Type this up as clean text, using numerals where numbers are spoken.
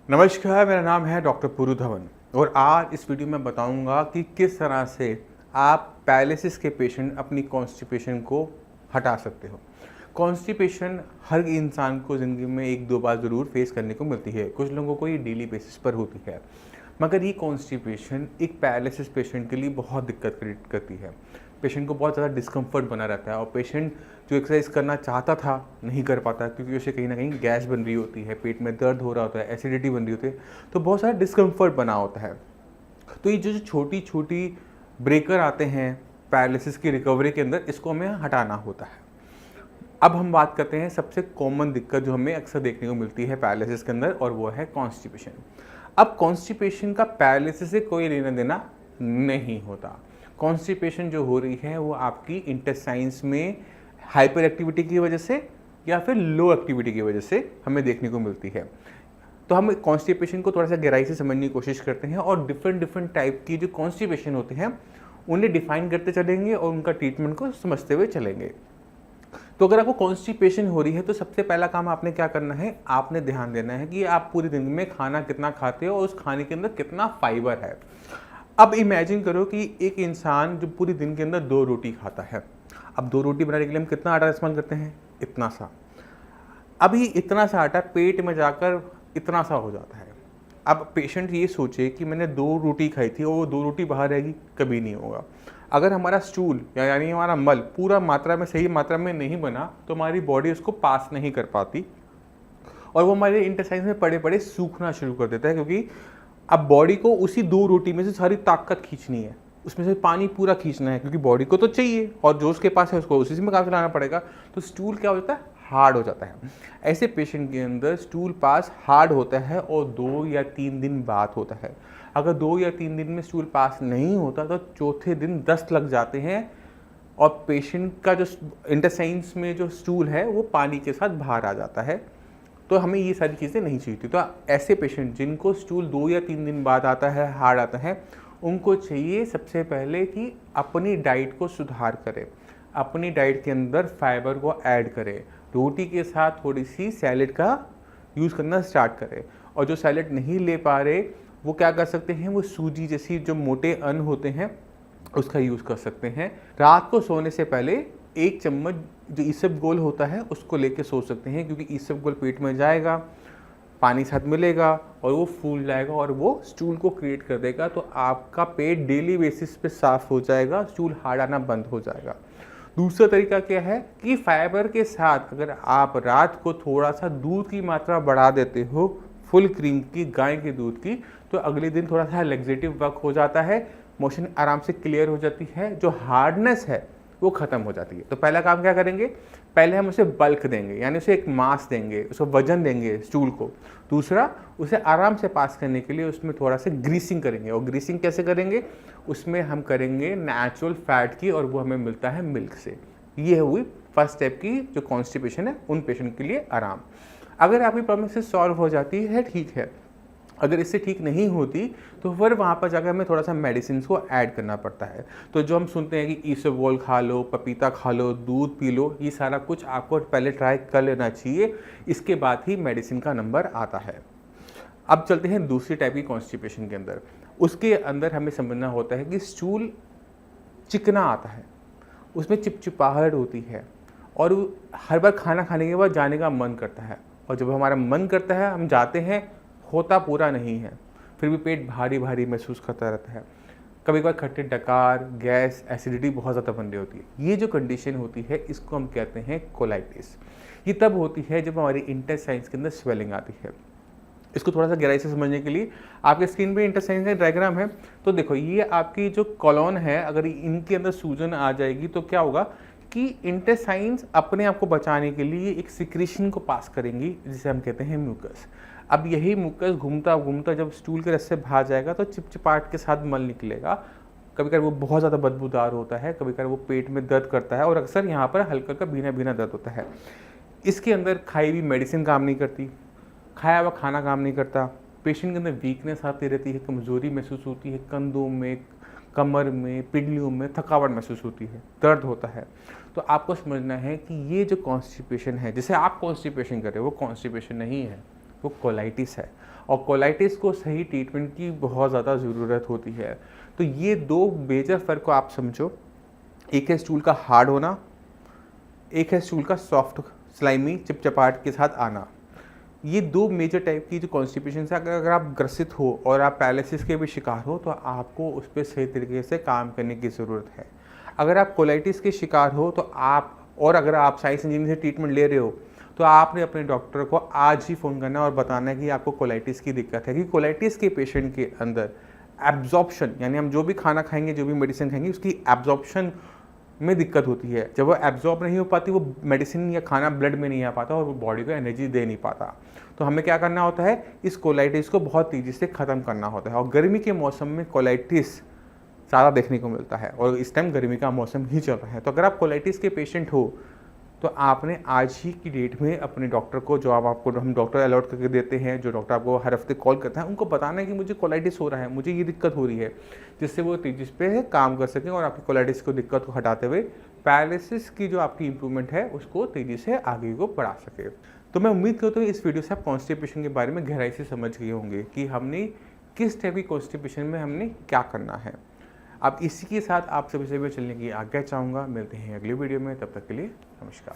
नमस्कार, मेरा नाम है डॉक्टर पुरु धवन और आज इस वीडियो में बताऊंगा कि किस तरह से आप पैरालिसिस के पेशेंट अपनी कॉन्स्टिपेशन को हटा सकते हो। कॉन्स्टिपेशन हर इंसान को ज़िंदगी में एक दो बार ज़रूर फेस करने को मिलती है, कुछ लोगों को ये डेली बेसिस पर होती है, मगर ये कॉन्स्टिपेशन एक पैरालिसिस पेशेंट के लिए बहुत दिक्कत क्रिएट करती है। पेशेंट को बहुत ज़्यादा डिस्कम्फर्ट बना रहता है और पेशेंट जो एक्सरसाइज करना चाहता था नहीं कर पाता, क्योंकि उसे कहीं ना कहीं गैस बन रही होती है, पेट में दर्द हो रहा होता है, एसिडिटी बन रही होती है, तो बहुत सारा डिस्कम्फर्ट बना होता है। तो ये जो छोटी छोटी ब्रेकर आते हैं पैरालिसिस की रिकवरी के अंदर, इसको हमें हटाना होता है। अब हम बात करते हैं सबसे कॉमन दिक्कत जो हमें अक्सर देखने को मिलती है पैरालिसिस के अंदर, और वो है कॉन्स्टिपेशन। अब कॉन्स्टिपेशन का पैरालिसिस से कोई लेना देना नहीं होता। कॉन्स्टिपेशन जो हो रही है वो आपकी इंटेस्टाइन्स में हाइपर एक्टिविटी की वजह से या फिर लो एक्टिविटी की वजह से हमें देखने को मिलती है। तो हम कॉन्स्टिपेशन को थोड़ा सा गहराई से समझने की कोशिश करते हैं और डिफरेंट टाइप की जो कॉन्स्टिपेशन होते हैं उन्हें डिफाइन करते चलेंगे और उनका ट्रीटमेंट को समझते हुए चलेंगे। तो अगर आपको कॉन्स्टिपेशन हो रही है तो सबसे पहला काम आपने क्या करना है, आपने ध्यान देना है कि आप पूरे दिन में खाना कितना खाते हो और उस खाने के अंदर कितना फाइबर है। अब इमेजिन करो कि एक इंसान जो पूरे दिन के अंदर 2 रोटी खाता है। अब 2 रोटी बनाने के लिए हम कितना आटा इस्तेमाल करते हैं? इतना सा। अभी इतना सा आटा पेट में जाकर इतना सा हो जाता है। अब पेशेंट ये सोचे कि मैंने 2 रोटी खाई थी और वो 2 रोटी बाहर रहेगी, कभी नहीं होगा। अगर हमारा स्टूल यानी हमारा मल पूरा मात्रा में सही मात्रा में नहीं बना तो हमारी बॉडी उसको पास नहीं कर पाती और वो हमारे इंटेस्टाइन्स में पड़े पड़े सूखना शुरू कर देता है, क्योंकि अब बॉडी को उसी 2 रोटी में से सारी ताकत खींचनी है, उसमें से पानी पूरा खींचना है, क्योंकि बॉडी को तो चाहिए और जो उसके पास है उसको उसी में काम चलाना पड़ेगा। तो स्टूल क्या हो जाता है? हार्ड हो जाता है। ऐसे पेशेंट के अंदर स्टूल पास हार्ड होता है और 2 या 3 दिन बाद होता है। अगर 2 या 3 दिन में स्टूल पास नहीं होता तो चौथे दिन दस्त लग जाते हैं और पेशेंट का जो इंटेस्टाइन्स में जो स्टूल है वो पानी के साथ बाहर आ जाता है। तो हमें ये सारी चीज़ें नहीं चाहिए। तो ऐसे पेशेंट जिनको स्टूल 2 या 3 दिन बाद आता है, हार्ड आता है, उनको चाहिए सबसे पहले कि अपनी डाइट को सुधार करें, अपनी डाइट के अंदर फाइबर को ऐड करें, रोटी के साथ थोड़ी सी सैलेड का यूज़ करना स्टार्ट करें। और जो सैलेड नहीं ले पा रहे वो क्या कर सकते हैं, वो सूजी जैसी जो मोटे अन्न होते हैं उसका यूज़ कर सकते हैं। रात को सोने से पहले 1 चम्मच जो इसबगोल होता है उसको लेके सो सकते हैं, क्योंकि इसबगोल पेट में जाएगा, पानी साथ मिलेगा और वो फूल जाएगा और वो स्टूल को क्रिएट कर देगा। तो आपका पेट डेली बेसिस पे साफ हो जाएगा, स्टूल हार्ड आना बंद हो जाएगा। दूसरा तरीका क्या है कि फाइबर के साथ अगर आप रात को थोड़ा सा दूध की मात्रा बढ़ा देते हो, फुल क्रीम की, गाय के दूध की, तो अगले दिन थोड़ा सा लग्जेटिव वर्क हो जाता है, मोशन आराम से क्लियर हो जाती है, जो हार्डनेस है वो ख़त्म हो जाती है। तो पहला काम क्या करेंगे, पहले हम उसे बल्क देंगे, यानी उसे एक मास देंगे, उसको वजन देंगे स्टूल को। दूसरा, उसे आराम से पास करने के लिए उसमें थोड़ा सा ग्रीसिंग करेंगे। और ग्रीसिंग कैसे करेंगे? उसमें हम करेंगे नेचुरल फैट की, और वो हमें मिलता है मिल्क से। ये हुई फर्स्ट स्टेप की जो कॉन्स्टिपेशन है उन पेशेंट के लिए आराम। अगर आपकी प्रॉब्लम से सॉल्व हो जाती है, ठीक है। अगर इससे ठीक नहीं होती तो फिर वहाँ पर जाकर हमें थोड़ा सा मेडिसिन को ऐड करना पड़ता है। तो जो हम सुनते हैं कि इसबगोल खा लो, पपीता खा लो, दूध पी लो, ये सारा कुछ आपको पहले ट्राई कर लेना चाहिए, इसके बाद ही मेडिसिन का नंबर आता है। अब चलते हैं दूसरी टाइप की कॉन्स्टिपेशन के अंदर। उसके अंदर हमें समझना होता है कि स्टूल चिकना आता है, उसमें चिपचिपाहट होती है और हर बार खाना खाने के बाद जाने का मन करता है, और जब हमारा मन करता है हम जाते हैं, होता पूरा नहीं है, फिर भी पेट भारी भारी महसूस करता रहता है। कभी कभार खट्टे डकार, गैस, एसिडिटी बहुत ज़्यादा बन रही होती है। ये जो कंडीशन होती है इसको हम कहते हैं कोलाइटिस। ये तब होती है जब हमारी इंटेस्टाइन्स के अंदर स्वेलिंग आती है। इसको थोड़ा सा गहराई से समझने के लिए आपके स्क्रीन पे इंटेस्टाइन का डायग्राम है, तो देखो ये आपकी जो कॉलोन है, अगर इनके अंदर सूजन आ जाएगी तो क्या होगा कि इंटेस्टाइन्स अपने आप को बचाने के लिए एक सिक्रीशन को पास करेंगी जिसे हम कहते हैं म्यूकस। अब यही म्यूकस घूमता घूमता जब स्टूल के रस से बाहर जाएगा तो चिपचिपाहट के साथ मल निकलेगा। कभी कभी वो बहुत ज़्यादा बदबूदार होता है, कभी कभी वो पेट में दर्द करता है और अक्सर यहाँ पर हल्का का भीना भीना दर्द होता है। इसके अंदर खाई हुई मेडिसिन काम नहीं करती, खाया हुआ खाना काम नहीं करता, पेशेंट के अंदर वीकनेस आती रहती है, कमज़ोरी महसूस होती है, कंधों में, कमर में, पिंडलियों में थकावट महसूस होती है, दर्द होता है। तो आपको समझना है कि ये जो कॉन्स्टिपेशन है, जिसे आप कॉन्स्टिपेशन कर रहे हो, वो कॉन्स्टिपेशन नहीं है, वो कोलाइटिस है। और कोलाइटिस को सही ट्रीटमेंट की बहुत ज़्यादा ज़रूरत होती है। तो ये 2 मेजर फ़र्क को आप समझो, एक है स्टूल का हार्ड होना, एक है स्टूल का सॉफ्ट स्लाइमी चिपचिपाहट के साथ आना। ये 2 मेजर टाइप की जो कॉन्स्टिपेशन से अगर आप ग्रसित हो और आप पैरालिसिस के भी शिकार हो तो आपको उस पर सही तरीके से काम करने की ज़रूरत है। अगर आप कोलाइटिस के शिकार हो तो अगर आप साइंस इंजीनियरिंग से ट्रीटमेंट ले रहे हो तो आपने अपने डॉक्टर को आज ही फ़ोन करना और बताना है कि आपको कोलाइटिस की दिक्कत है। कि कोलाइटिस के पेशेंट के अंदर एब्जॉर्प्शन, यानी हम जो भी खाना खाएंगे, जो भी मेडिसिन खाएंगे, उसकी एब्जॉर्प्शन में दिक्कत होती है। जब वो एब्जॉर्ब नहीं हो पाती, वो मेडिसिन या खाना ब्लड में नहीं आ पाता और वो बॉडी को एनर्जी दे नहीं पाता। तो हमें क्या करना होता है, इस कोलाइटिस को बहुत तेज़ी से ख़त्म करना होता है। और गर्मी के मौसम में कोलाइटिस ज़्यादा देखने को मिलता है और इस टाइम गर्मी का मौसम ही चल रहा है। तो अगर आप कोलाइटिस के पेशेंट हो तो आपने आज ही की डेट में अपने डॉक्टर को, जो आपको हम डॉक्टर अलॉट करके देते हैं, जो डॉक्टर आपको हर हफ्ते कॉल करता है, उनको बताना है कि मुझे कोलाइटिस हो रहा है, मुझे ये दिक्कत हो रही है, जिससे वो तेजी पे काम कर सकें और आपकी कोलाइटिस को दिक्कत को हटाते हुए पैरालिसिस की जो आपकी इंप्रूवमेंट है उसको तेज़ी से आगे को बढ़ा सके। तो मैं उम्मीद करता हूँ इस वीडियो से आप कॉन्स्टिपेशन के बारे में गहराई से समझ गए होंगे कि हमने किस टाइप की कॉन्स्टिपेशन में हमने क्या करना है। अब इसी के साथ आप सभी से चलने की आज्ञा चाहूँगा। मिलते हैं अगली वीडियो में, तब तक के लिए नमस्कार।